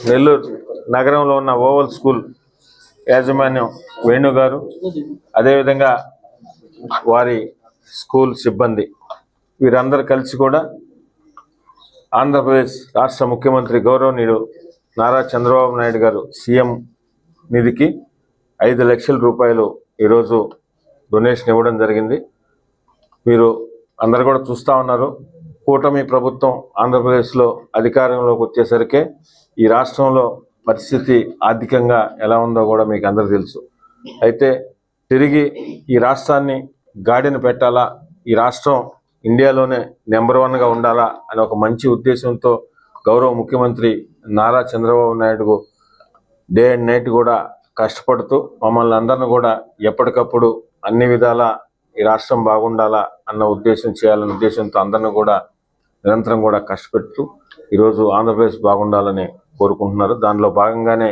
నెల్లూరు నగరంలో ఉన్న oval school యాజమాన్యం వేణు గారు, అదేవిధంగా వారి స్కూల్ సిబ్బంది వీరందరూ కలిసి కూడా ఆంధ్రప్రదేశ్ రాష్ట్ర ముఖ్యమంత్రి గౌరవనీయుడు నారా చంద్రబాబు నాయుడు గారు సీఎం నిధికి 5 లక్షల రూపాయలు ఈరోజు డొనేషన్ ఇవ్వడం జరిగింది. మీరు అందరు కూడా చూస్తూ ఉన్నారు. కూటమి ప్రభుత్వం ఆంధ్రప్రదేశ్లో అధికారంలోకి వచ్చేసరికి ఈ రాష్ట్రంలో పరిస్థితి ఆర్థికంగా ఎలా ఉందో కూడా మీకు అందరూ తెలుసు. అయితే తిరిగి ఈ రాష్ట్రాన్ని గాడిన పెట్టాలా, ఈ రాష్ట్రం ఇండియాలోనే నెంబర్ 1గా ఉండాలా అనే ఒక మంచి ఉద్దేశంతో గౌరవ ముఖ్యమంత్రి Nara Chandrababu Naidu day and night కూడా కష్టపడుతూ మమ్మల్ని అందరిని కూడా ఎప్పటికప్పుడు అన్ని విధాలా ఈ రాష్ట్రం బాగుండాలా అన్న ఉద్దేశం చేయాలన్న ఉద్దేశంతో అందరిని కూడా నిరంతరం కూడా కష్టపెడుతూ ఈరోజు ఆంధ్రప్రదేశ్ బాగుండాలని కోరుకుంటున్నారు. దానిలో భాగంగానే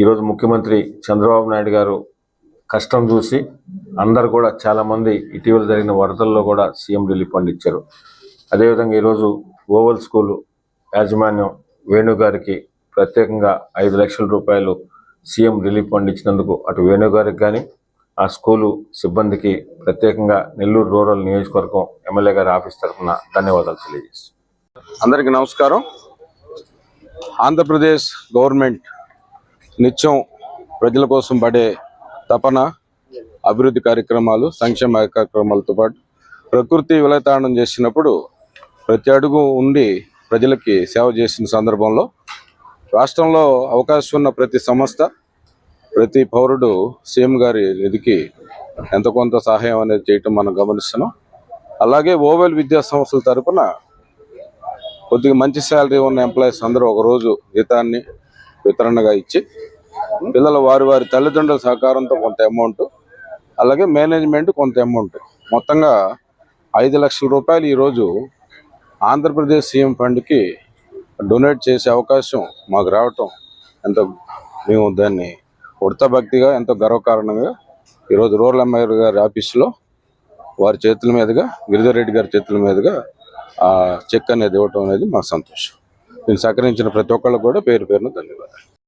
ఈరోజు ముఖ్యమంత్రి చంద్రబాబు నాయుడు గారు కష్టం చూసి అందరు కూడా చాలామంది ఇటీవల జరిగిన వరదల్లో కూడా సీఎం రిలీఫ్ ఫండ్ ఇచ్చారు. అదేవిధంగా ఈరోజు ఓవల్ స్కూల్ యాజమాన్యం వేణు గారికి ప్రత్యేకంగా 5 లక్షల రూపాయలు సీఎం రిలీఫ్ ఫండ్ ఇచ్చినందుకు అటు వేణు గారికి కానీ ఆ స్కూలు సిబ్బందికి ప్రత్యేకంగా నెల్లూరు రూరల్ నియోజకవర్గం ఎమ్మెల్యే గారి ఆఫీస్ తరఫున ధన్యవాదాలు తెలియజేస్తాను. అందరికీ నమస్కారం. ఆంధ్రప్రదేశ్ గవర్నమెంట్ నిత్యం ప్రజల కోసం పడే తపన, అభివృద్ధి కార్యక్రమాలు, సంక్షేమ కార్యక్రమాలతో పాటు ప్రకృతి విలయతాండం చేసినప్పుడు ప్రతి అడుగు ఉండి ప్రజలకి సేవ చేసిన సందర్భంలో రాష్ట్రంలో అవకాశం ఉన్న ప్రతి సంస్థ, ప్రతి పౌరుడు సీఎం గారి నిధికి ఎంత కొంత సహాయం అనేది చేయటం మనం గమనిస్తున్నాం. అలాగే ఓవెల్ విద్యా సంస్థల తరఫున కొద్దిగా మంచి శాలరీ ఉన్న ఎంప్లాయీస్ అందరూ ఒకరోజు జీతాన్ని వితరణగా ఇచ్చి పిల్లల వారి తల్లిదండ్రుల సహకారంతో కొంత అమౌంట్, అలాగే మేనేజ్మెంట్ కొంత అమౌంట్, మొత్తంగా 5 లక్షల రూపాయలు ఈరోజు ఆంధ్రప్రదేశ్ సీఎం ఫండ్కి డొనేట్ చేసే అవకాశం మాకు రావటం ఎంతో, మేము దాన్ని ఉడత భక్తిగా ఎంతో గర్వకారణంగా ఈరోజు రూరల్ ఎమ్మెల్యే గారి ఆఫీసులో వారి చేతుల మీదుగా, గిరిధర్ రెడ్డి గారి చేతుల మీదుగా ఆ చెక్ అనేది ఇవ్వటం అనేది మాకు సంతోషం. దీన్ని సహకరించిన ప్రతి ఒక్కళ్ళు కూడా పేరు పేరున ధన్యవాదాలు.